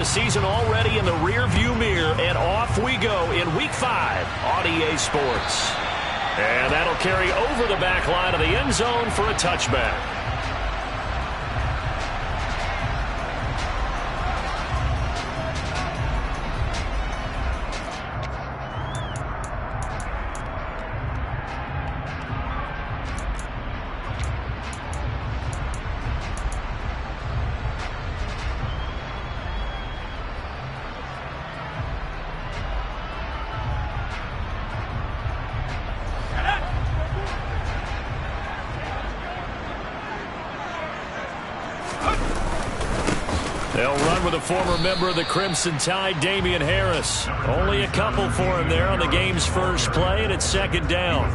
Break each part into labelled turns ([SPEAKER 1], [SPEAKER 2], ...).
[SPEAKER 1] The season already in the rear-view mirror, and off we go in Week 5 on EA Sports. And that'll carry over the back line of the end zone for a touchback. They'll run with a former member of the Crimson Tide, Damian Harris. Only a couple for him there on the game's first play, and it's second down.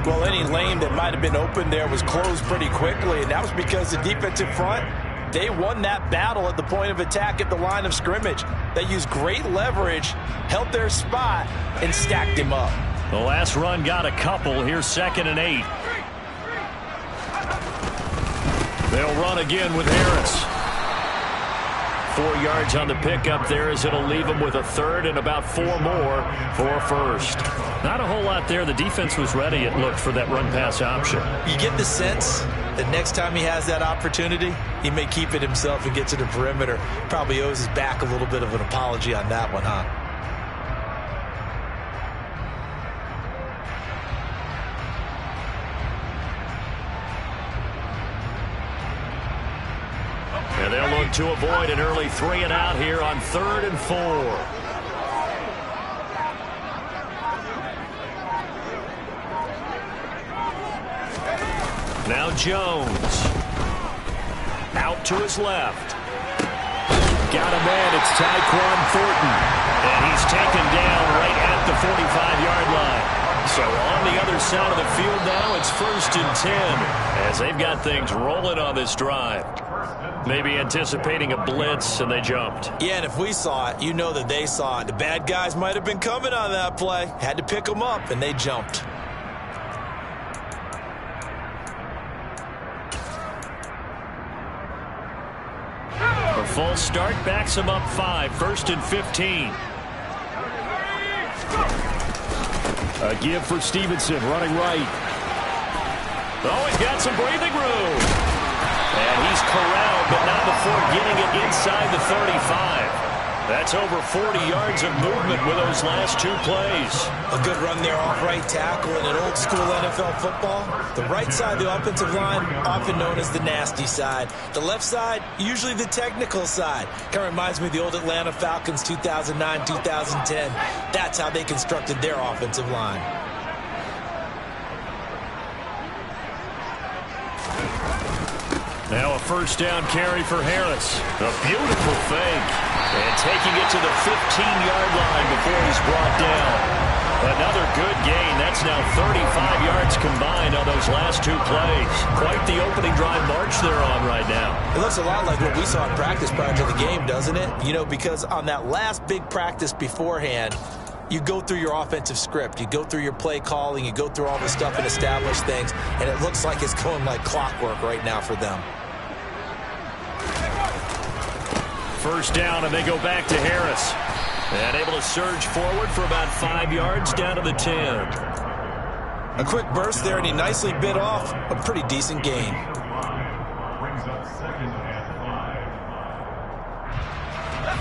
[SPEAKER 2] Well, any lane that might have been open there was closed pretty quickly, and that was because the defensive front, they won that battle at the point of attack at the line of scrimmage. They used great leverage, held their spot, and stacked him up.
[SPEAKER 1] The last run got a couple. Here's 2nd and 8. They'll run again with Harris. 4 yards on the pickup there, as it'll leave him with a third and about 4 more for a first. Not a whole lot there. The defense was ready, it looked, for that run-pass option.
[SPEAKER 2] You get the sense that next time he has that opportunity, he may keep it himself and get to the perimeter. Probably owes his back a little bit of an apology on that one, huh?
[SPEAKER 1] And they'll look to avoid an early 3 and out here on 3rd and 4. Now Jones. Out to his left. Got a man. It's Tyquan Thornton. And he's taken down right at the 45-yard line. So on the other side of the field now, it's 1st and 10 as they've got things rolling on this drive. Maybe anticipating a blitz, and they jumped.
[SPEAKER 2] Yeah, and if we saw it, you know that they saw it. The bad guys might have been coming on that play. Had to pick them up, and they jumped.
[SPEAKER 1] A full start backs them up 5, 1st and 15. A give for Stevenson, running right. Oh, he's got some breathing room. And he's corralled, but not before getting it inside the 35. That's over 40 yards of movement with those last 2 plays.
[SPEAKER 2] A good run there off right tackle in an old school NFL football. The right side of the offensive line, often known as the nasty side. The left side, usually the technical side. Kind of reminds me of the old Atlanta Falcons 2009, 2010. That's how they constructed their offensive line.
[SPEAKER 1] Now a 1st down carry for Harris. A beautiful fake. And taking it to the 15-yard line before he's brought down. Another good gain. That's now 35 yards combined on those last 2 plays. Quite the opening drive march they're on right now.
[SPEAKER 2] It looks a lot like what we saw in practice prior to the game, doesn't it? You know, because on that last big practice beforehand, you go through your offensive script. You go through your play calling. You go through all the stuff and establish things. And it looks like it's going like clockwork right now for them.
[SPEAKER 1] 1st down, and they go back to Harris. And able to surge forward for about 5 yards down to the 10.
[SPEAKER 2] A quick burst there, and he nicely bit off a pretty decent gain.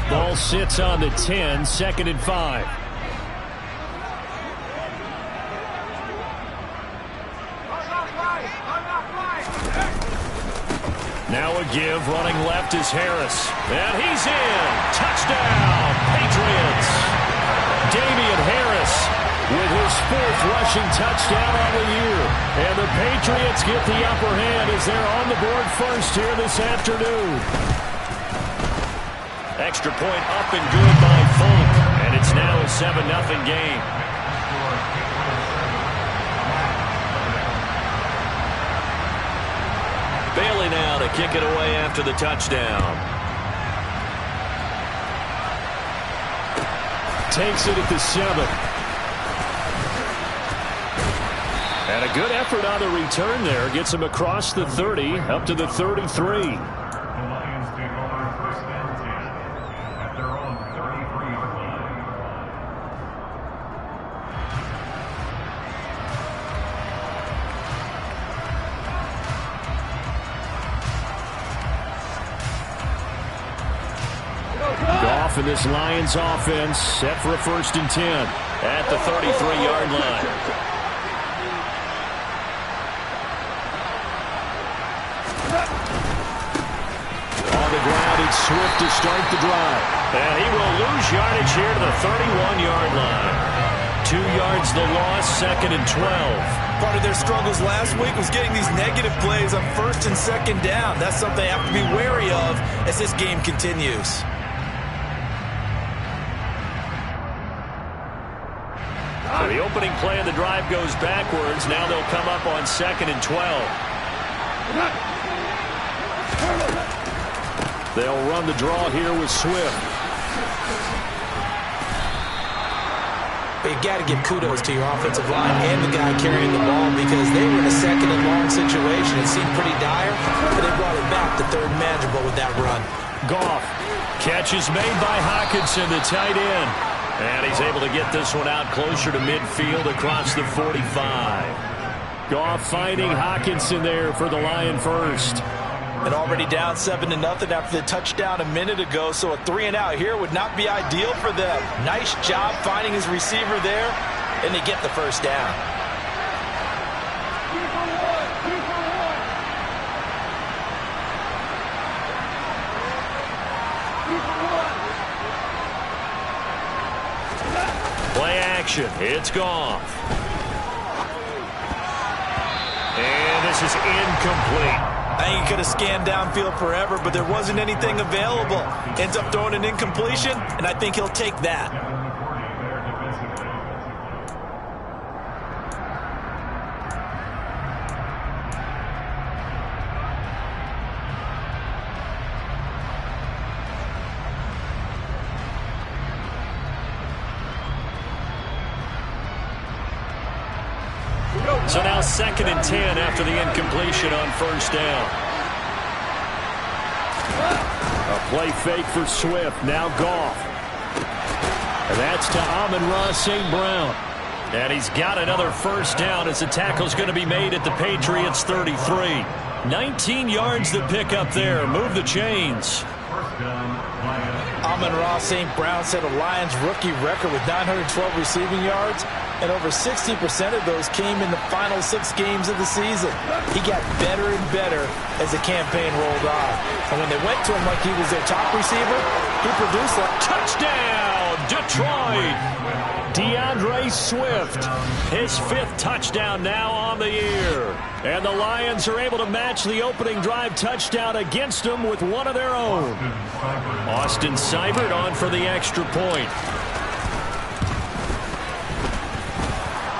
[SPEAKER 1] Ball sits on the 10, 2nd and 5. Now a give, running left is Harris. And he's in. Touchdown, Patriots. Damian Harris with his 4th rushing touchdown on the year. And the Patriots get the upper hand as they're on the board first here this afternoon. Extra point up and good by Folk. And it's now a 7-0 game. Bailey now to kick it away after the touchdown. Takes it at the 7. And a good effort on the return there. Gets him across the 30, up to the 33. Goff in this Lions offense set for a 1st and 10 at the 33-yard line. On the ground, it's Swift to start the drive. And he will lose yardage here to the 31-yard line. 2 yards the loss, 2nd and 12.
[SPEAKER 2] Part of their struggles last week was getting these negative plays on 1st and 2nd down. That's something they have to be wary of as this game continues.
[SPEAKER 1] So the opening play of the drive goes backwards. Now they'll come up on 2nd and 12. They'll run the draw here with Swift.
[SPEAKER 2] You got to give kudos to your offensive line and the guy carrying the ball because they were in a 2nd and long situation. It seemed pretty dire, but they brought it back to 3rd manageable with that run.
[SPEAKER 1] Goff. Catch is made by Hockenson, the tight end. And he's able to get this one out closer to midfield across the 45. Goff finding Hockenson there for the Lion first.
[SPEAKER 2] And already down 7-0 after the touchdown a minute ago, so a 3-and-out here would not be ideal for them. Nice job finding his receiver there, and they get the 1st down.
[SPEAKER 1] Play action. It's Goff. And this is incomplete.
[SPEAKER 2] I think he could have scanned downfield forever, but there wasn't anything available. Ends up throwing an incompletion, and I think he'll take that.
[SPEAKER 1] So now 2nd and 10 after the incompletion on 1st down. A play fake for Swift. Now Goff. And that's to Amon-Ra St. Brown. And he's got another 1st down as the tackle's going to be made at the Patriots 33. 19 yards to pick up there. Move the chains.
[SPEAKER 2] Amon-Ra St. Brown set a Lions rookie record with 912 receiving yards, and over 60% of those came in the final 6 games of the season. He got better and better as the campaign rolled on. And when they went to him like he was their top receiver, he produced a
[SPEAKER 1] touchdown, Detroit. DeAndre Swift, his 5th touchdown now on the year. And the Lions are able to match the opening drive touchdown against them with one of their own. Austin Seibert on for the extra point.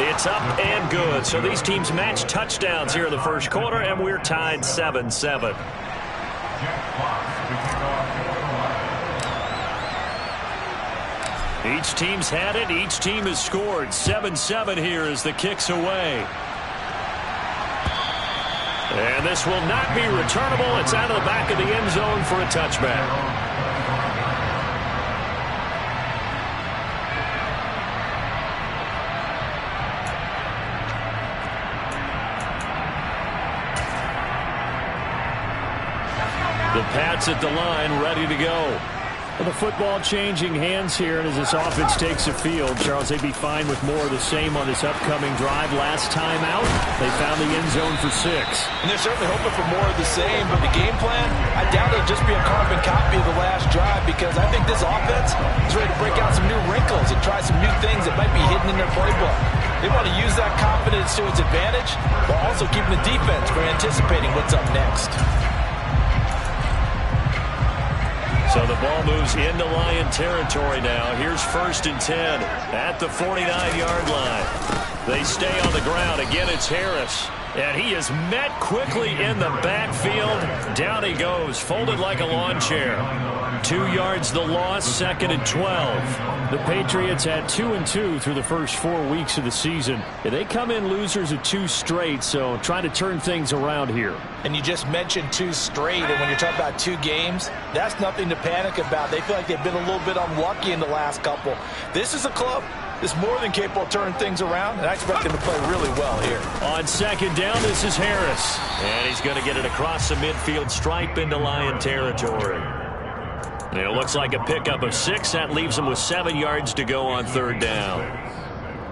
[SPEAKER 1] It's up and good. So these teams match touchdowns here in the 1st quarter, and we're tied 7-7. Each team's had it. Each team has scored. 7-7 here as the kick's away. And this will not be returnable. It's out of the back of the end zone for a touchback. The Pats at the line, ready to go. Well, the football changing hands here, and as this offense takes the field, Charles, they'd be fine with more of the same on this upcoming drive. Last time out, they found the end zone for 6.
[SPEAKER 2] And they're certainly hoping for more of the same, but the game plan, I doubt it'll just be a carbon copy of the last drive, because I think this offense is ready to break out some new wrinkles and try some new things that might be hidden in their playbook. They want to use that confidence to its advantage, while also keeping the defense from anticipating what's up next.
[SPEAKER 1] So the ball moves into Lion territory now. Here's 1st and 10 at the 49-yard line. They stay on the ground. Again, it's Harris. And he is met quickly in the backfield. Down he goes, folded like a lawn chair. 2 yards the loss, 2nd and 12. The Patriots had 2-2 through the first 4 weeks of the season. They come in losers of 2 straight, so trying to turn things around here.
[SPEAKER 2] And you just mentioned 2 straight, and when you're talking about 2 games, that's nothing to panic about. They feel like they've been a little bit unlucky in the last couple. This is a club that's more than capable of turning things around, and I expect them to play really well here.
[SPEAKER 1] On 2nd down, this is Harris. And he's going to get it across the midfield stripe into Lion territory. It looks like a pickup of 6. That leaves them with 7 yards to go on third down.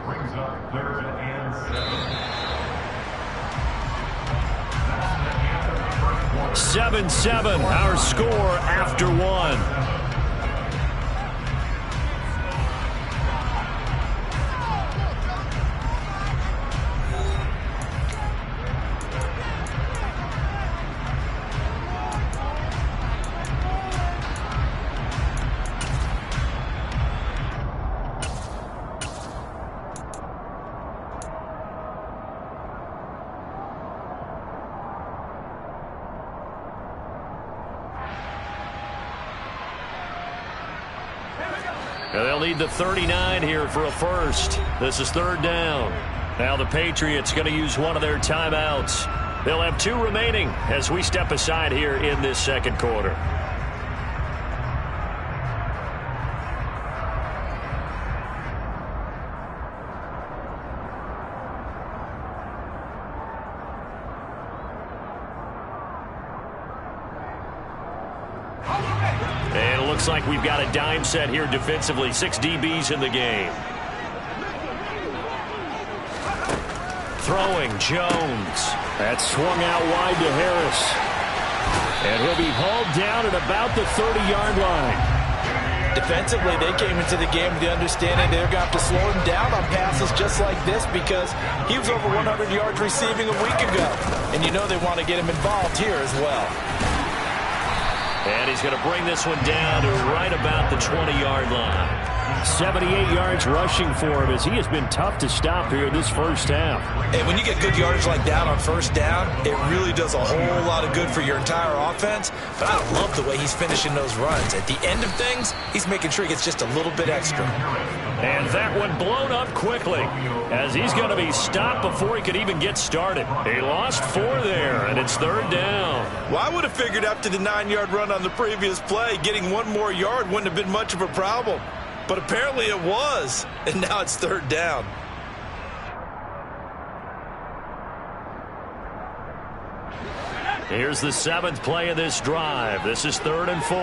[SPEAKER 3] Brings up 3rd and 7.
[SPEAKER 1] 7-7, our score after 1. Now they'll need the 39 here for a first. This is third down. Now the Patriots going to use one of their timeouts. They'll have 2 remaining as we step aside here in this second quarter. And it looks like we've got a dime set here defensively. 6 DBs in the game. Throwing, Jones. That's swung out wide to Harris. And he'll be hauled down at about the 30-yard line.
[SPEAKER 2] Defensively, they came into the game with the understanding they're going to have to slow him down on passes just like this because he was over 100 yards receiving a week ago. And you know they want to get him involved here as well.
[SPEAKER 1] And he's going to bring this one down to right about the 20-yard line. 78 yards rushing for him as he has been tough to stop here this first half.
[SPEAKER 2] And when you get good yardage like that on first down, it really does a whole lot of good for your entire offense. But I love the way he's finishing those runs. At the end of things, he's making sure he gets just a little bit extra.
[SPEAKER 1] And that one blown up quickly as he's going to be stopped before he could even get started. He lost 4 there, and it's third down.
[SPEAKER 2] Well, I would have figured after the 9-yard run on the previous play, getting 1 more yard wouldn't have been much of a problem. But apparently it was, and now it's third down.
[SPEAKER 1] Here's the 7th play of this drive. This is 3rd and 4.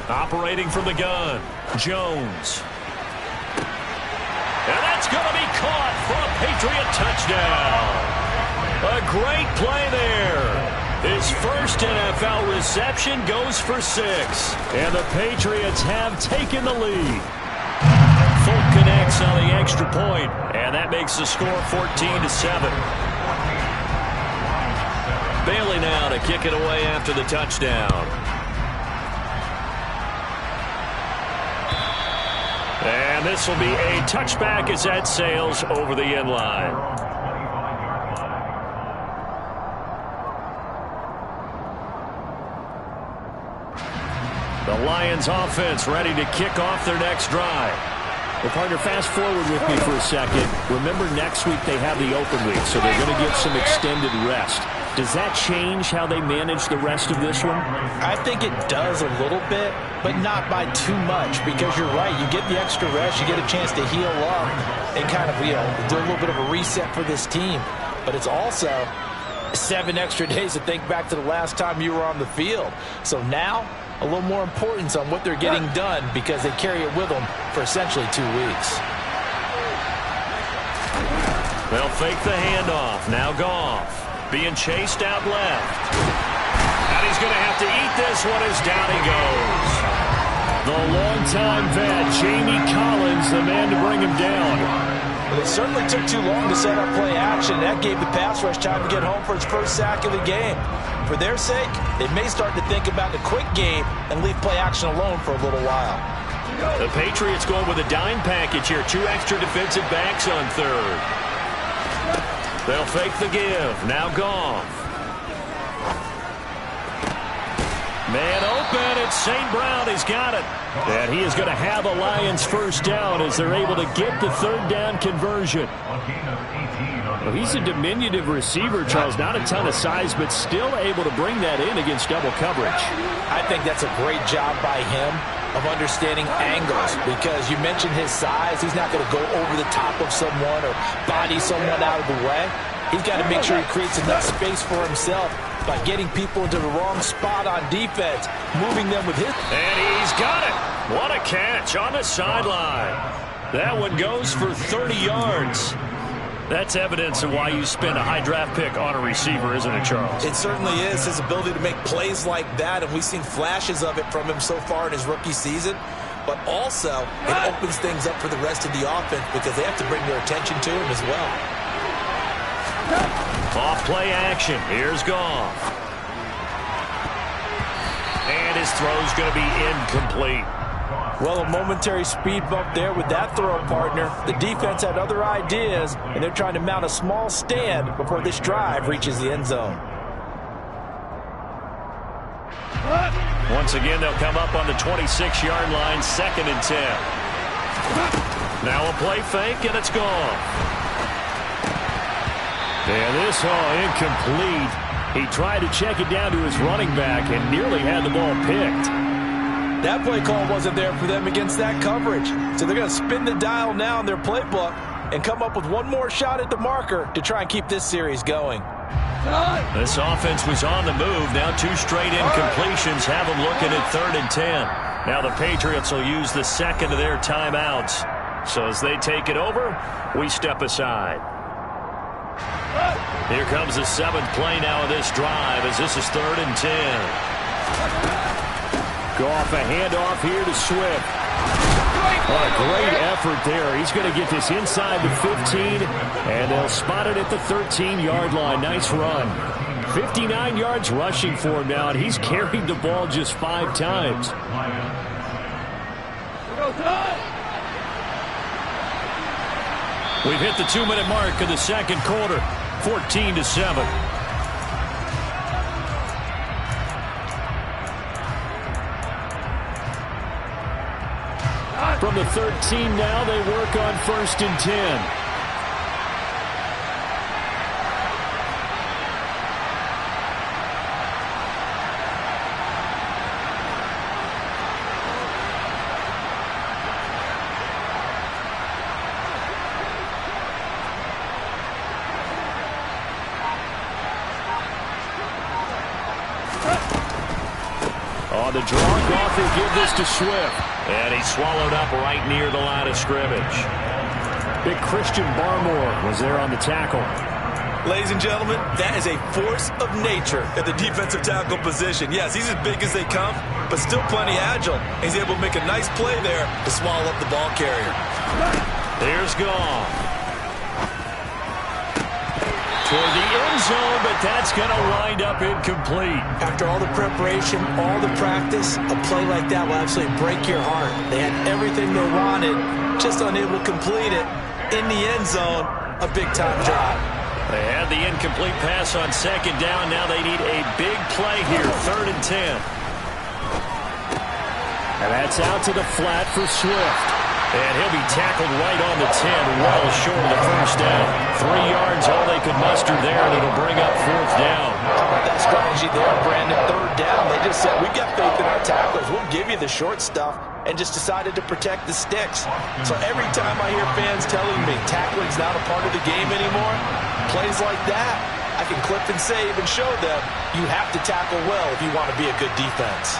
[SPEAKER 1] Operating from the gun, Jones. And that's going to be caught for a Patriot touchdown. A great play there. His first NFL reception goes for 6. And the Patriots have taken the lead. Folk connects on the extra point, and that makes the score 14-7. Bailey now to kick it away after the touchdown. And this will be a touchback as that sails over the end line. The Lions offense ready to kick off their next drive. Well, partner, fast forward with me for a second. Remember, next week they have the open week, so they're going to get some extended rest. Does that change how they manage the rest of this one?
[SPEAKER 2] I think it does a little bit, but not by too much, because you're right. You get the extra rest, you get a chance to heal up and kind of, do a little bit of a reset for this team. But it's also 7 extra days to think back to the last time you were on the field. So now, a little more importance on what they're getting done because they carry it with them for essentially 2 weeks.
[SPEAKER 1] They'll fake the handoff. Now Goff being chased out left. And he's going to have to eat this one as down he goes. The longtime vet, Jamie Collins, the man to bring him down.
[SPEAKER 2] Well, it certainly took too long to set up play action. That gave the pass rush time to get home for his first sack of the game. For their sake, they may start to think about the quick game and leave play action alone for a little while.
[SPEAKER 1] The Patriots going with a dime package here. 2 extra defensive backs on third. They'll fake the give. Now Goff. Man open. It's St. Brown. He's got it. And he is going to have a Lions first down as they're able to get the third down conversion. Well, he's a diminutive receiver, Charles. Not a ton of size, but still able to bring that in against double coverage.
[SPEAKER 2] I think that's a great job by him of understanding angles, because you mentioned his size. He's not going to go over the top of someone or body someone out of the way. He's got to make sure he creates enough space for himself by getting people into the wrong spot on defense, moving them with his...
[SPEAKER 1] And he's got it. What a catch on the sideline. That one goes for 30 yards. That's evidence of why you spend a high draft pick on a receiver, isn't it, Charles?
[SPEAKER 2] It certainly is. His ability to make plays like that, and we've seen flashes of it from him so far in his rookie season. But also, it opens things up for the rest of the offense because they have to bring their attention to him as well.
[SPEAKER 1] Off play action. Here's Goff. And his throw's going to be incomplete.
[SPEAKER 2] Well, a momentary speed bump there with that throw, partner. The defense had other ideas, and they're trying to mount a small stand before this drive reaches the end zone.
[SPEAKER 1] Once again, they'll come up on the 26-yard line, 2nd and 10. Now a play fake, and it's gone. And this, incomplete. He tried to check it down to his running back and nearly had the ball picked.
[SPEAKER 2] That play call wasn't there for them against that coverage. So they're going to spin the dial now in their playbook and come up with one more shot at the marker to try and keep this series going.
[SPEAKER 1] This offense was on the move. Now 2 straight incompletions have them looking at 3rd and 10. Now the Patriots will use the second of their timeouts. So as they take it over, we step aside. Here comes the 7th play now of this drive as this is 3rd and 10. Goff, a handoff here to Swift. What a great effort there. He's going to get this inside the 15, and they'll spot it at the 13-yard line. Nice run. 59 yards rushing for him now, and he's carried the ball just 5 times. We've hit the 2-minute mark of the second quarter, 14-7. From the 13 now, they work on 1st and 10. On the draw, Goff will give this to Swift. And he's swallowed up right near the line of scrimmage. Big Christian Barmore was there on the tackle.
[SPEAKER 2] Ladies and gentlemen, that is a force of nature at the defensive tackle position. Yes, he's as big as they come, but still plenty agile. He's able to make a nice play there to swallow up the ball carrier.
[SPEAKER 1] There's Goff. Toward the end zone, but that's going to wind up incomplete.
[SPEAKER 2] After all the preparation, all the practice, a play like that will absolutely break your heart. They had everything they wanted, just unable to complete it. In the end zone, a big-time drop.
[SPEAKER 1] They had the incomplete pass on 2nd down. Now they need a big play here, 3rd and 10. And that's out to the flat for Swift. And he'll be tackled right on the 10, well short of the 1st down. 3 yards, all they could muster there, and it'll bring up 4th down.
[SPEAKER 2] How about that strategy there, Brandon? 3rd down, they just said, we've got faith in our tacklers. We'll give you the short stuff, and just decided to protect the sticks. So every time I hear fans telling me tackling's not a part of the game anymore, plays like that, I can clip and save and show them you have to tackle well if you want to be a good defense.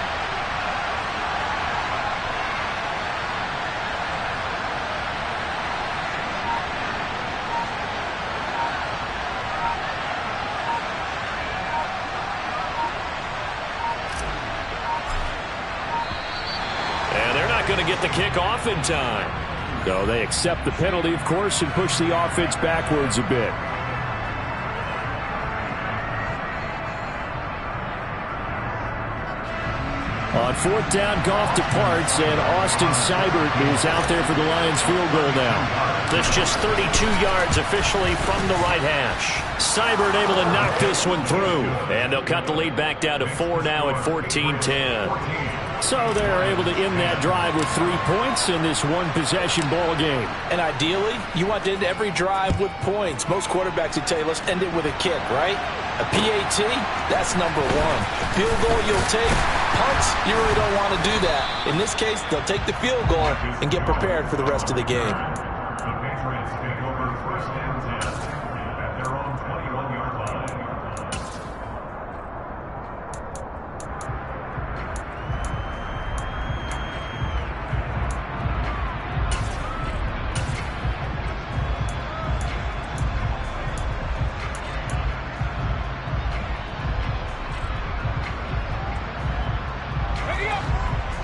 [SPEAKER 1] Going to get the kick off in time. So they accept the penalty, of course, and push the offense backwards a bit. On 4th down, Goff departs, and Austin Seibert is out there for the Lions field goal now. This just 32 yards officially from the right hash. Seibert able to knock this one through, and they'll cut the lead back down to 4 now at 14-10. So they're able to end that drive with 3 points in this one-possession ball game.
[SPEAKER 2] And ideally, you want to end every drive with points. Most quarterbacks would tell you, let's end it with a kick, right? A PAT, that's number 1. Field goal you'll take. Punts, you really don't want to do that. In this case, they'll take the field goal and get prepared for the rest of the game.
[SPEAKER 3] The Patriots take over 1st and 10 at their own 20.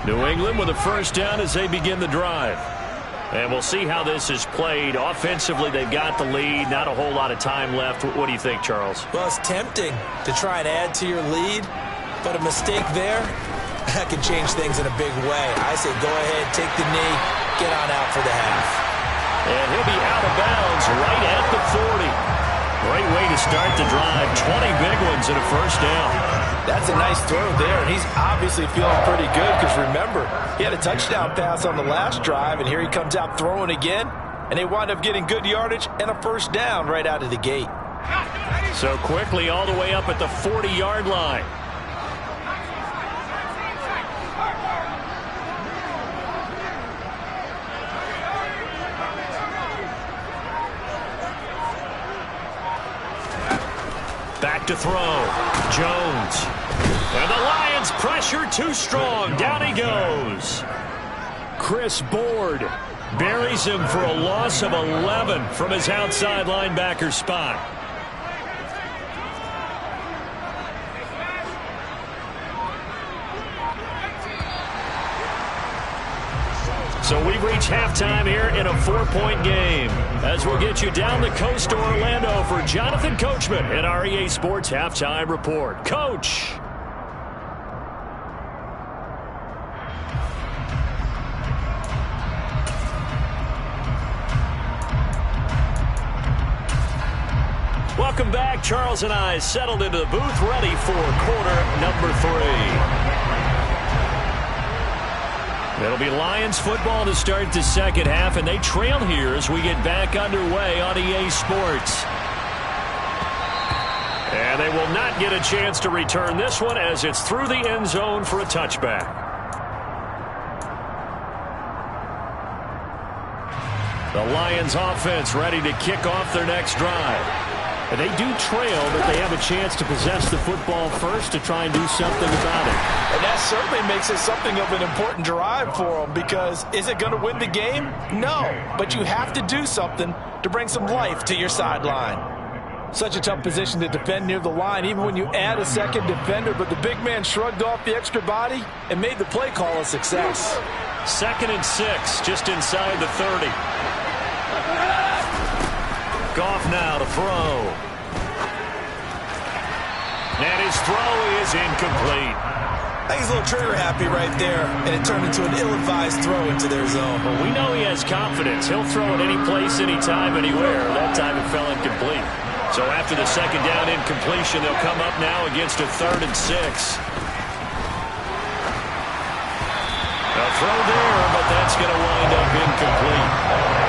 [SPEAKER 1] New England with a first down as they begin the drive. And we'll see how this is played. Offensively, they've got the lead. Not a whole lot of time left. What do you think, Charles?
[SPEAKER 2] Well, it's tempting to try and add to your lead, but a mistake there, that can change things in a big way. I say go ahead, take the knee, get on out for the half.
[SPEAKER 1] And he'll be out of bounds right at the 40. Great way to start the drive. 20 big ones and a first down.
[SPEAKER 2] That's a nice throw there, and he's obviously feeling pretty good because, remember, he had a touchdown pass on the last drive, and here he comes out throwing again, and they wind up getting good yardage and a first down right out of the gate.
[SPEAKER 1] So quickly all the way up at the 40-yard line. Back to throw. Jones. And the Lions pressure too strong. Down he goes. Chris Board buries him for a loss of 11 from his outside linebacker spot. So we've reached halftime here in a 4-point game. As we'll get you down the coast to Orlando for Jonathan Coachman at our EA Sports Halftime Report. Coach. Welcome back. Charles and I settled into the booth ready for quarter number 3. It'll be Lions football to start the second half, and they trail here as we get back underway on EA Sports. And they will not get a chance to return this one as it's through the end zone for a touchback. The Lions offense ready to kick off their next drive. And they do trail, but they have a chance to possess the football first to try and do something about it.
[SPEAKER 2] And that certainly makes it something of an important drive for them, because is it going to win the game? No, but you have to do something to bring some life to your sideline. Such a tough position to defend near the line, even when you add a second defender, but the big man shrugged off the extra body and made the play call a success.
[SPEAKER 1] 2nd and 6, just inside the 30. Goff now to throw. And his throw is incomplete.
[SPEAKER 2] I think he's a little trigger happy right there, and it turned into an ill-advised throw into their zone.
[SPEAKER 1] Well, we know he has confidence. He'll throw it any place, anytime, anywhere. That time it fell incomplete. So after the second down incompletion, they'll come up now against a 3rd and 6. A throw there, but that's going to wind up incomplete.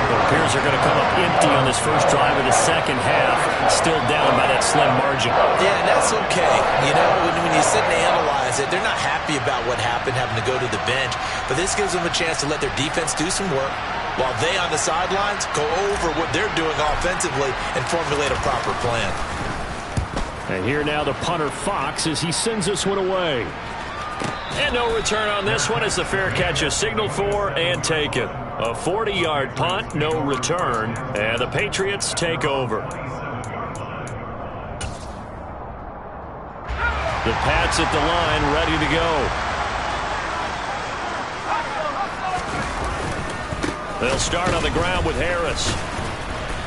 [SPEAKER 1] It appears they're going to come up empty on this first drive of the second half, still down by that slim margin.
[SPEAKER 2] Yeah, and that's okay. You know, when you sit and analyze it, they're not happy about what happened, having to go to the bench. But this gives them a chance to let their defense do some work while they on the sidelines go over what they're doing offensively and formulate a proper plan.
[SPEAKER 1] And here now the punter Fox as he sends this one away. And no return on this one as the fair catch is signaled for and taken. A 40-yard punt, no return, and the Patriots take over. The Pats at the line, ready to go. They'll start on the ground with Harris.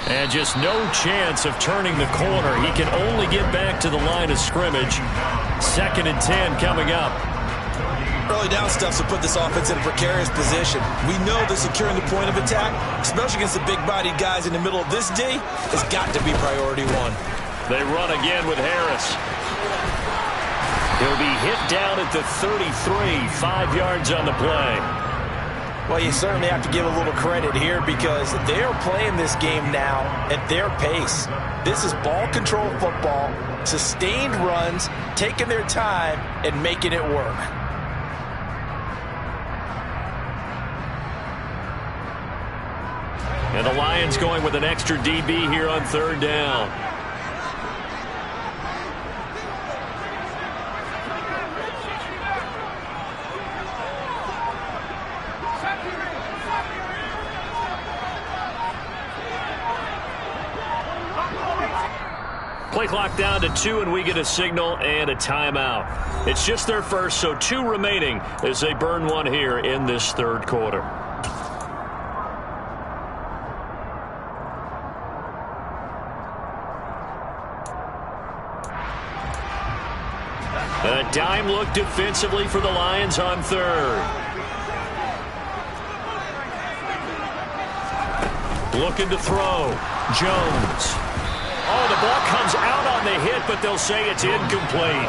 [SPEAKER 1] And just no chance of turning the corner. He can only get back to the line of scrimmage. 2nd and 10 coming up.
[SPEAKER 2] Early down stuff will put this offense in a precarious position. We know that securing the point of attack, especially against the big-bodied guys in the middle of this D, has got to be priority 1.
[SPEAKER 1] They run again with Harris. He'll be hit down at the 33, 5 yards on the play.
[SPEAKER 2] Well, you certainly have to give a little credit here because they are playing this game now at their pace. This is ball control football, sustained runs, taking their time and making it work.
[SPEAKER 1] And the Lions going with an extra DB here on 3rd down. Play clock down to 2, and we get a signal and a timeout. It's just their first, so 2 remaining as they burn one here in this third quarter. A dime look defensively for the Lions on third. Looking to throw. Jones. Oh, the ball comes out on the hit, but they'll say it's incomplete.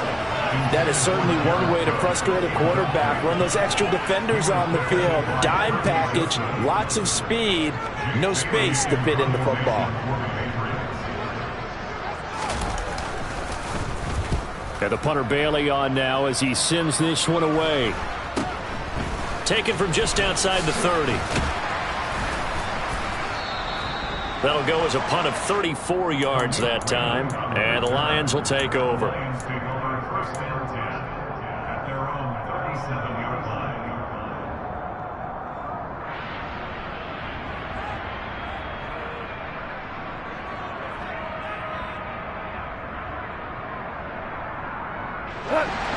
[SPEAKER 2] That is certainly one way to frustrate a quarterback. Run those extra defenders on the field. Dime package, lots of speed, no space to fit into football.
[SPEAKER 1] And the punter Bailey on now as he sends this one away. Taken from just outside the 30. That'll go as a punt of 34 yards that time, and the Lions will take over.
[SPEAKER 3] Lions take over first and 10 at their own 37-yard line.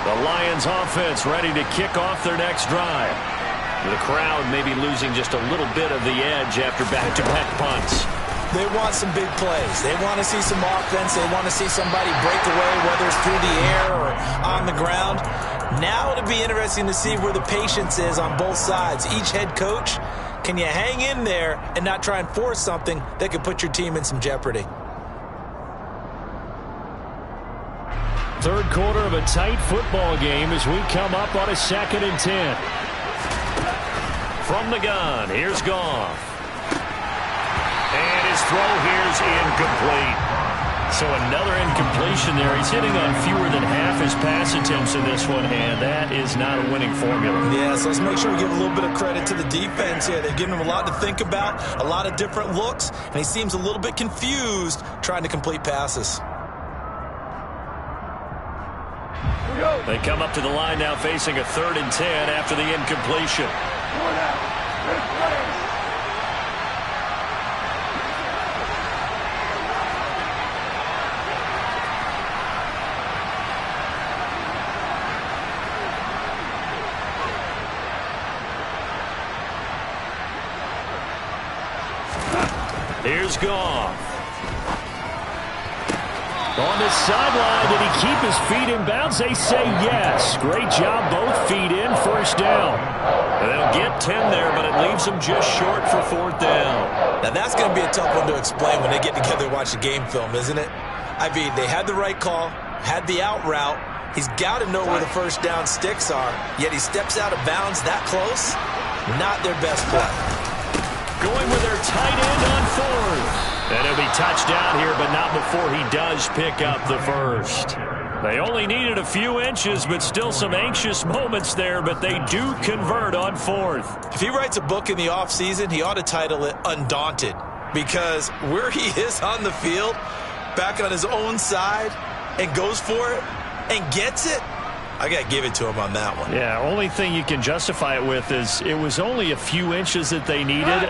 [SPEAKER 1] The Lions offense ready to kick off their next drive. The crowd maybe losing just a little bit of the edge after back-to-back punts.
[SPEAKER 2] They want some big plays. They want to see some offense. They want to see somebody break away, whether it's through the air or on the ground. Now it'll be interesting to see where the patience is on both sides. Each head coach, can you hang in there and not try and force something that could put your team in some jeopardy?
[SPEAKER 1] Third quarter of a tight football game as we come up on a 2nd and 10. From the gun, here's Goff. And his throw here's incomplete. So another incompletion there. He's hitting on fewer than half his pass attempts in this one, and that is not a winning formula.
[SPEAKER 2] Yeah, so let's make sure we give a little bit of credit to the defense here. They've given him a lot to think about, a lot of different looks, and he seems a little bit confused trying to complete passes.
[SPEAKER 1] They come up to the line now facing a 3rd and 10 after the incompletion. Here's Goff. On the sideline, did he keep his feet in bounds? They say yes. Great job, both feet in, first down. And they'll get 10 there, but it leaves them just short for 4th down.
[SPEAKER 2] Now that's going to be a tough one to explain when they get together and watch the game film, isn't it? I mean, they had the right call, had the out route. He's got to know where the first down sticks are, yet he steps out of bounds that close. Not their best play.
[SPEAKER 1] Going with their tight end on 4th. And he'll be touchdown here, but not before he does pick up the first. They only needed a few inches, but still some anxious moments there, but they do convert on 4th.
[SPEAKER 2] If he writes a book in the offseason, he ought to title it Undaunted, because where he is on the field, back on his own side, and goes for it, and gets it, I got to give it to him on that one.
[SPEAKER 1] Yeah, only thing you can justify it with is it was only a few inches that they needed.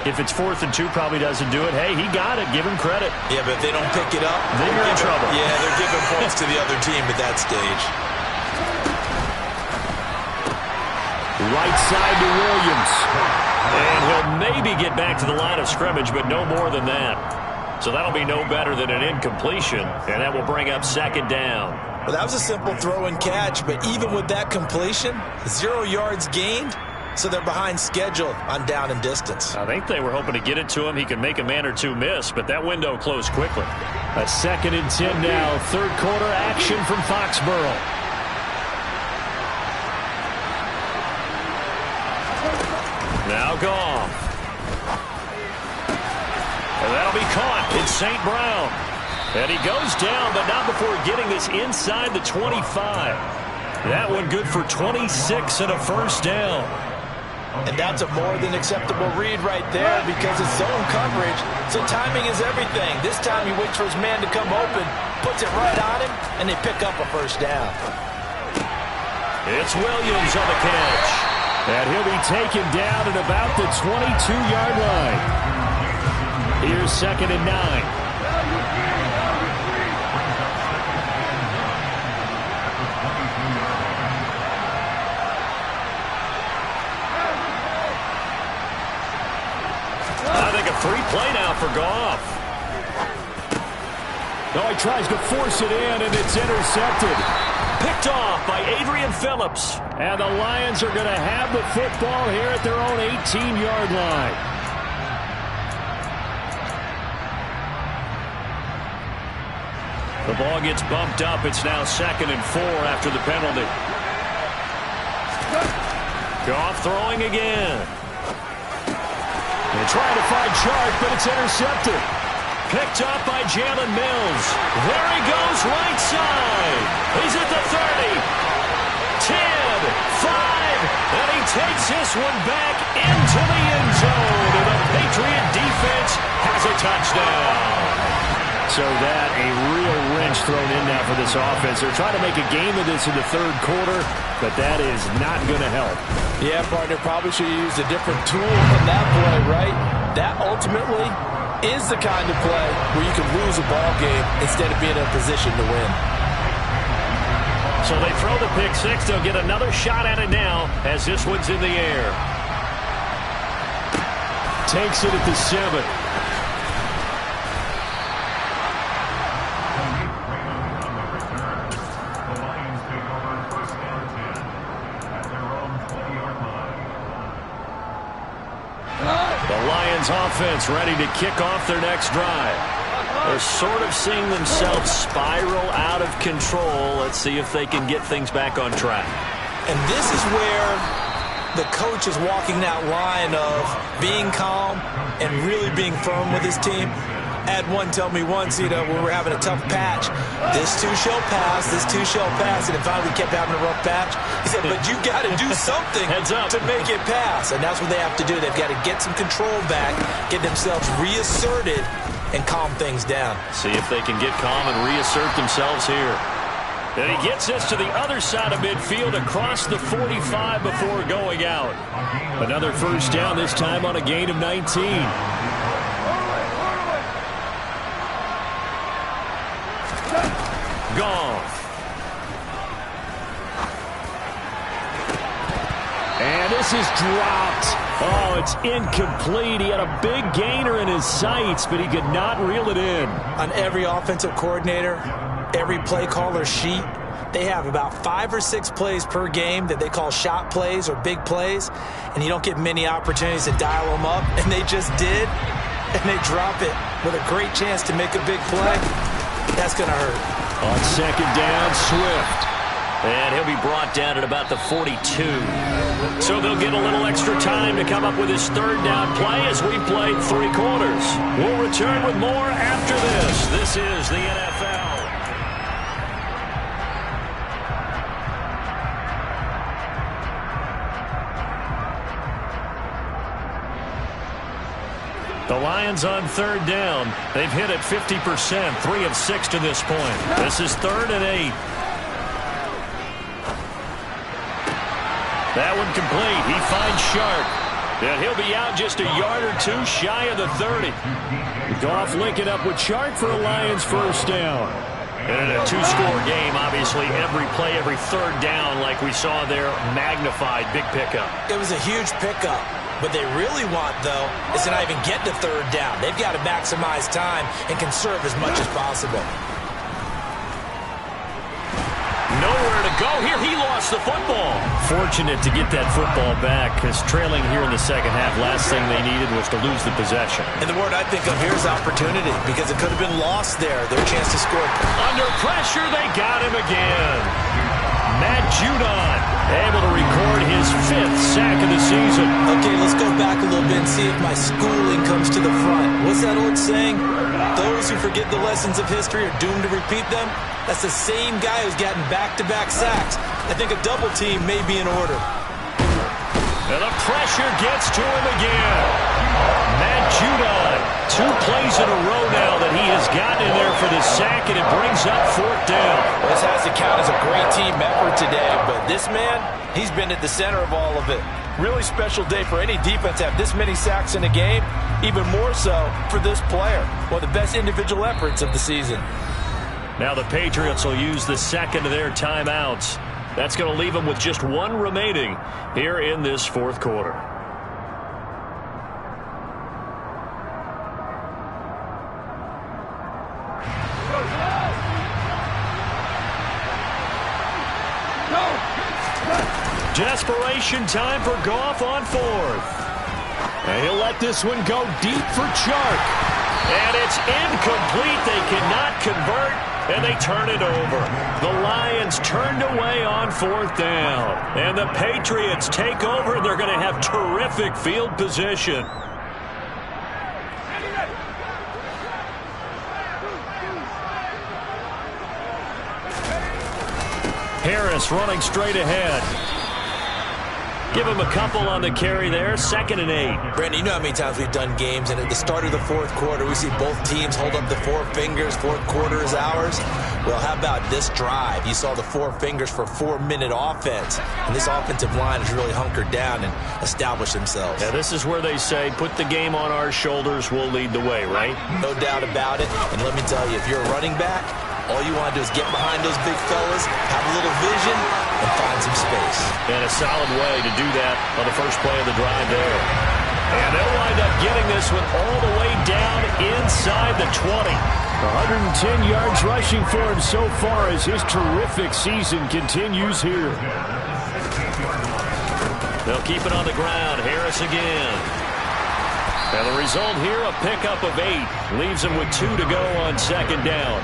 [SPEAKER 1] If it's 4th and 2, probably doesn't do it. Hey, he got it. Give him credit.
[SPEAKER 2] Yeah, but if they don't pick it up,
[SPEAKER 1] then you're in trouble.
[SPEAKER 2] Yeah, they're giving points to the other team at that stage.
[SPEAKER 1] Right side to Williams. And he'll maybe get back to the line of scrimmage, but no more than that. So that'll be no better than an incompletion, and that will bring up 2nd down.
[SPEAKER 2] Well, that was a simple throw and catch, but even with that completion, 0 yards gained. So they're behind schedule on down and distance.
[SPEAKER 1] I think they were hoping to get it to him. He could make a man or two miss, but that window closed quickly. A 2nd and 10 now. Third quarter action from Foxborough. Now Goff. And that'll be caught. It's St. Brown. And he goes down, but not before getting this inside the 25. That one good for 26 and a first down.
[SPEAKER 2] And that's a more than acceptable read right there because it's zone coverage, so timing is everything. This time he waits for his man to come open, puts it right on him, and they pick up a first down.
[SPEAKER 1] It's Williams on the catch. And he'll be taken down at about the 22-yard line. Here's 2nd and 9. for Goff. Oh, he tries to force it in, and it's intercepted. Picked off by Adrian Phillips. And the Lions are going to have the football here at their own 18-yard line. The ball gets bumped up. It's now 2nd and 4 after the penalty. Goff throwing again. They're trying to find Chark, but it's intercepted. Picked up by Jalen Mills. There he goes, right side. He's at the 30. 10, 5, and he takes this one back into the end zone. And the Patriot defense has a touchdown. So that, a real wrench thrown in now for this offense. They're trying to make a game of this in the 3rd quarter, but that is not going to help.
[SPEAKER 2] Yeah, partner, probably should have used a different tool on that play, right? That ultimately is the kind of play where you can lose a ball game instead of being in a position to win.
[SPEAKER 1] So they throw the pick six. They'll get another shot at it now as this one's in the air. Takes it at the 7. Offense ready to kick off their next drive. They're sort of seeing themselves spiral out of control. Let's see if they can get things back on track.
[SPEAKER 2] And this is where the coach is walking that line of being calm and really being firm with his team. I had one tell me once, when we're having a tough patch, this too shall pass, this too shall pass, and then finally we kept having a rough patch. He said, but you got to do something to make it pass, and that's what they have to do. They've got to get some control back, get themselves reasserted, and calm things down.
[SPEAKER 1] See if they can get calm and reassert themselves here. And he gets this to the other side of midfield across the 45 before going out. Another first down, this time on a gain of 19. Goff. And this is dropped. Oh, it's incomplete. He had a big gainer in his sights, but he could not reel it in.
[SPEAKER 2] On every offensive coordinator, every play caller sheet, they have about 5 or 6 plays per game that they call shot plays or big plays, and you don't get many opportunities to dial them up, and they just did, and they drop it with a great chance to make a big play. That's going to hurt.
[SPEAKER 1] On 2nd down, Swift. And he'll be brought down at about the 42. So they'll get a little extra time to come up with his 3rd down play as we played 3 quarters. We'll return with more after this. This is the NFL. The Lions on 3rd down. They've hit it 50%, 3 of 6 to this point. This is 3rd and 8. That one complete. He finds Sharp. And he'll be out just a yard or 2 shy of the 30. Goff linking up with Sharp for a Lions first down. And in a 2-score game, obviously, every play, every 3rd down, like we saw there, magnified, big pickup.
[SPEAKER 2] It was a huge pickup. What they really want, though, is to not even get to 3rd down. They've got to maximize time and conserve as much as possible.
[SPEAKER 1] Nowhere to go here. He lost the football. Fortunate to get that football back, because trailing here in the 2nd half, last thing they needed was to lose the possession.
[SPEAKER 2] And the word I think of here is opportunity, because it could have been lost there, their chance to score.
[SPEAKER 1] Under pressure, they got him again. Matt Judon able to record his 5th sack of the season.
[SPEAKER 2] Okay, let's go back a little bit and see if my schooling comes to the front. What's that old saying? Those who forget the lessons of history are doomed to repeat them. That's the same guy who's gotten back-to-back sacks. I think a double team may be in order.
[SPEAKER 1] And the pressure gets to him again. Matt Judon, 2 plays in a row now that he has gotten in there for the sack, and it brings up 4th down.
[SPEAKER 2] This has to count as a great team effort today, but this man, he's been at the center of all of it. Really special day for any defense to have this many sacks in a game, even more so for this player. One of the best individual efforts of the season.
[SPEAKER 1] Now the Patriots will use the 2nd of their timeouts. That's going to leave them with just 1 remaining here in this 4th quarter. Desperation time for Goff on fourth. And he'll let this one go deep for Chark. And it's incomplete. They cannot convert, and they turn it over. The Lions turned away on fourth down. And the Patriots take over. They're going to have terrific field position. Harris running straight ahead. Give him a couple on the carry there. 2nd and 8.
[SPEAKER 2] Brandon, you know how many times we've done games, and at the start of the fourth quarter, we see both teams hold up the 4 fingers. Fourth quarter is ours. Well, how about this drive? You saw the 4 fingers for 4-minute offense, and this offensive line has really hunkered down and established themselves.
[SPEAKER 1] Yeah, this is where they say, put the game on our shoulders, we'll lead the way, right?
[SPEAKER 2] No doubt about it. And let me tell you, if you're a running back, all you want to do is get behind those big fellas, have a little vision, and find some space. And a solid way to do that on the first play of the drive there.
[SPEAKER 1] And they'll wind up getting this one all the way down inside the 20. 110 yards rushing for him so far as his terrific season continues here. They'll keep it on the ground. Harris again. And the result here, a pickup of 8. Leaves him with 2 to go on 2nd down.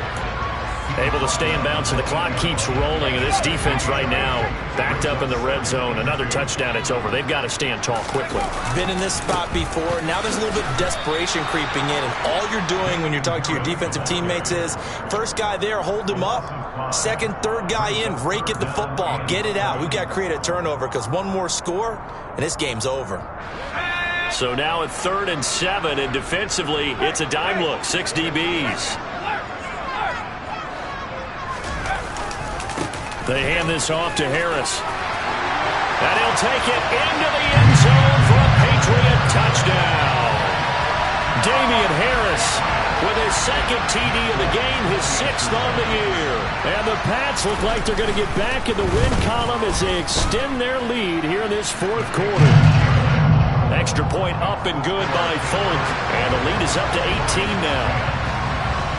[SPEAKER 1] Able to stay in bounds, and the clock keeps rolling. And this defense right now backed up in the red zone. Another touchdown, it's over. They've got to stand tall quickly.
[SPEAKER 2] Been in this spot before. Now there's a little bit of desperation creeping in. And all you're doing when you're talking to your defensive teammates is, first guy there, hold him up. Second, third guy in, rake at the football. Get it out. We've got to create a turnover because one more score, and this game's over.
[SPEAKER 1] So now at 3rd and 7, and defensively, it's a dime look. 6 DBs. They hand this off to Harris. And he'll take it into the end zone for a Patriot touchdown. Damian Harris with his 2nd TD of the game, his 6th on the year. And the Pats look like they're going to get back in the win column as they extend their lead here in this 4th quarter. Extra point up and good by Folk. And the lead is up to 18 now.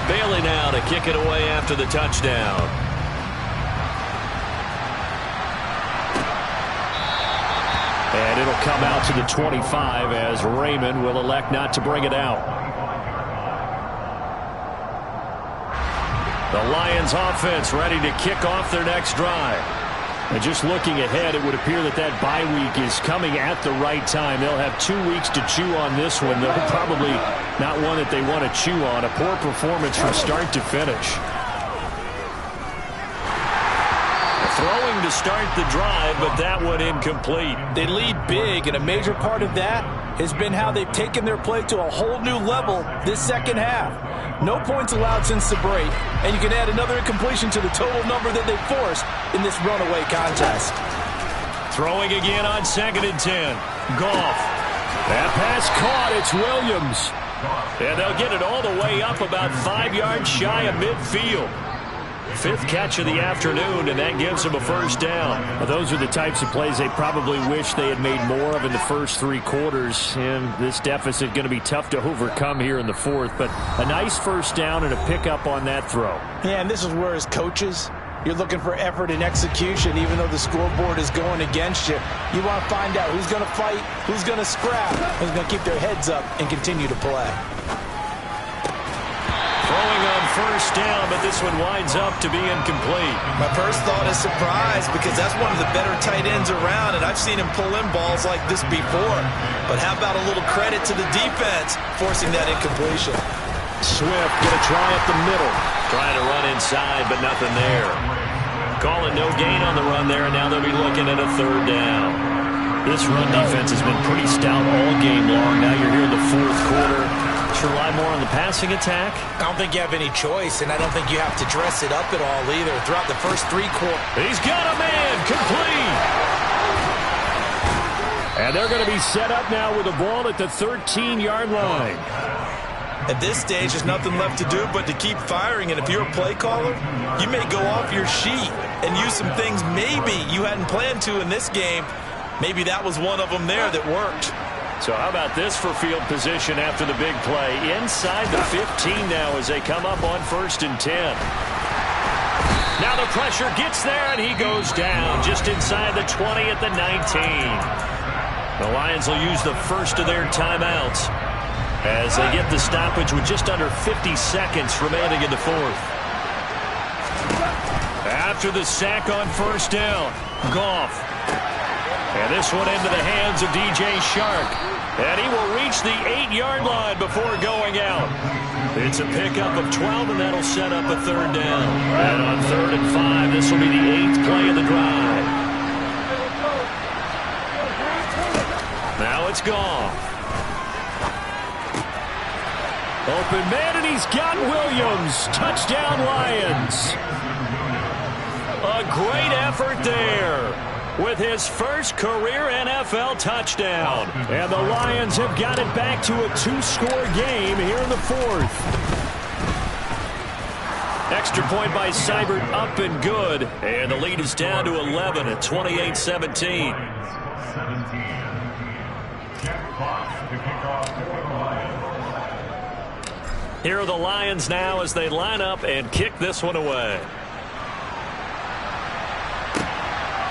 [SPEAKER 1] Bailey now to kick it away after the touchdown. And it'll come out to the 25 as Raymond will elect not to bring it out. The Lions offense ready to kick off their next drive. And just looking ahead, it would appear that that bye week is coming at the right time. They'll have 2 weeks to chew on this one, though probably not one that they want to chew on. A poor performance from start to finish. Throwing to start the drive, but that one incomplete.
[SPEAKER 2] They lead big, and a major part of that has been how they've taken their play to a whole new level this second half. No points allowed since the break, and you can add another incompletion to the total number that they forced in this runaway contest.
[SPEAKER 1] Throwing again on 2nd and 10. Goff. That pass caught. It's Williams. And they'll get it all the way up about 5 yards shy of midfield. 5th catch of the afternoon, and that gives them a first down. Well, those are the types of plays they probably wish they had made more of in the first 3 quarters. And this deficit going to be tough to overcome here in the 4th. But a nice first down and a pickup on that throw.
[SPEAKER 2] Yeah, and this is where as coaches, you're looking for effort and execution, even though the scoreboard is going against you. You want to find out who's going to fight, who's going to scrap, who's going to keep their heads up and continue to play.
[SPEAKER 1] Throwing on first down, but this one winds up to be incomplete.
[SPEAKER 2] My first thought is surprise because that's one of the better tight ends around, and I've seen him pull in balls like this before. But how about a little credit to the defense forcing that incompletion?
[SPEAKER 1] Swift going to try up the middle. Trying to run inside, but nothing there. Calling no gain on the run there, and now they'll be looking at a 3rd down. This run defense has been pretty stout all game long. Now you're here in the 4th quarter. Rely more on the passing attack?
[SPEAKER 2] I don't think you have any choice, and I don't think you have to dress it up at all either. Throughout the first 3 quarters.
[SPEAKER 1] He's got a man, complete. And they're going to be set up now with the ball at the 13-yard line.
[SPEAKER 2] At this stage, there's nothing left to do but to keep firing, and if you're a play caller, you may go off your sheet and use some things maybe you hadn't planned to in this game. Maybe that was one of them there that worked.
[SPEAKER 1] So how about this for field position after the big play? Inside the 15 now as they come up on 1st and 10. Now the pressure gets there, and he goes down just inside the 20 at the 19. The Lions will use the first of their timeouts as they get the stoppage with just under 50 seconds remaining in the fourth. After the sack on first down, Goff. And this one into the hands of DJ Shark. And he will reach the 8-yard line before going out. It's a pickup of 12, and that'll set up a third down. And on 3rd and 5, this will be the 8th play of the drive. Now it's Goff. Open man, and he's got Williams. Touchdown, Lions. A great effort there with his first career NFL touchdown. And the Lions have got it back to a 2-score game here in the fourth. Extra point by Seibert, up and good. And the lead is down to 11 at 28-17. Here are the Lions now as they line up and kick this one away.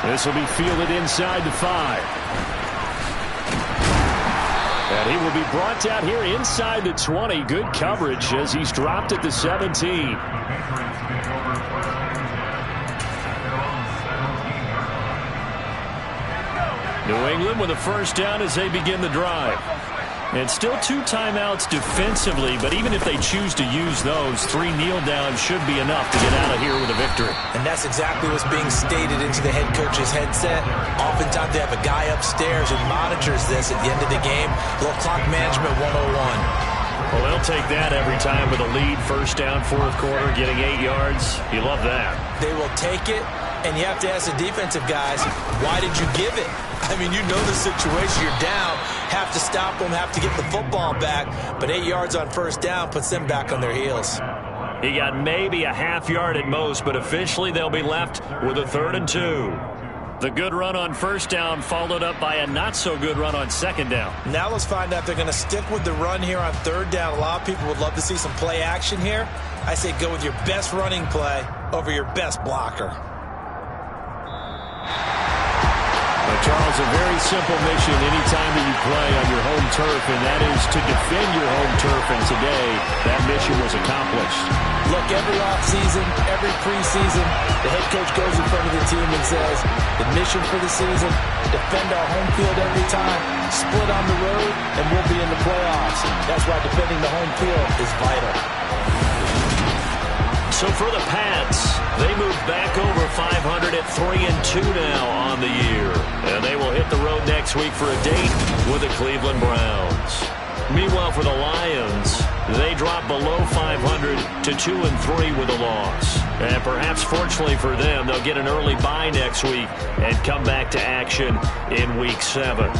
[SPEAKER 1] This will be fielded inside the 5. And he will be brought down here inside the 20. Good coverage as he's dropped at the 17. New England with a first down as they begin the drive. And still 2 timeouts defensively, but even if they choose to use those, 3 kneel downs should be enough to get out of here with a victory.
[SPEAKER 2] And that's exactly what's being stated into the head coach's headset. Oftentimes they have a guy upstairs who monitors this at the end of the game. A little clock management 101.
[SPEAKER 1] Well, they'll take that every time with a lead. First down, 4th quarter, getting 8 yards. You love that.
[SPEAKER 2] They will take it, and you have to ask the defensive guys, why did you give it? I mean, you know the situation. You're down, have to stop them, have to get the football back. But 8 yards on first down puts them back on their heels.
[SPEAKER 1] He got maybe a half yard at most, but officially they'll be left with a 3rd and 2. The good run on first down followed up by a not-so-good run on second down.
[SPEAKER 2] Now let's find out if they're going to stick with the run here on 3rd down. A lot of people would love to see some play action here. I say go with your best running play over your best blocker.
[SPEAKER 1] Charles, a very simple mission anytime that you play on your home turf, and that is to defend your home turf, and today that mission was accomplished.
[SPEAKER 2] Look, every offseason, every preseason, the head coach goes in front of the team and says, the mission for the season, defend our home field every time, split on the road, and we'll be in the playoffs. That's why defending the home field is vital.
[SPEAKER 1] So for the Pats, they move back over 500 at 3-2 now on the year. And they will hit the road next week for a date with the Cleveland Browns. Meanwhile, for the Lions, they drop below 500 to 2-3 with a loss. And perhaps fortunately for them, they'll get an early bye next week and come back to action in Week 7.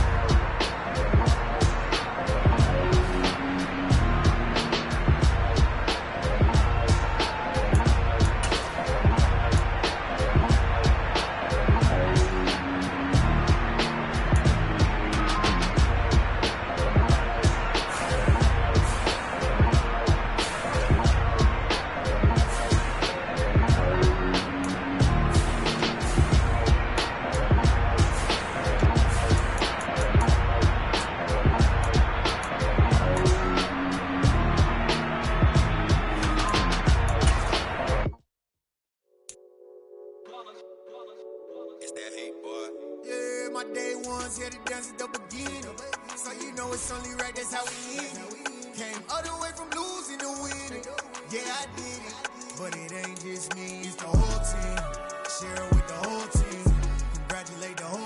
[SPEAKER 4] But it ain't just me, it's the whole team. Share it with the whole team. Congratulate the whole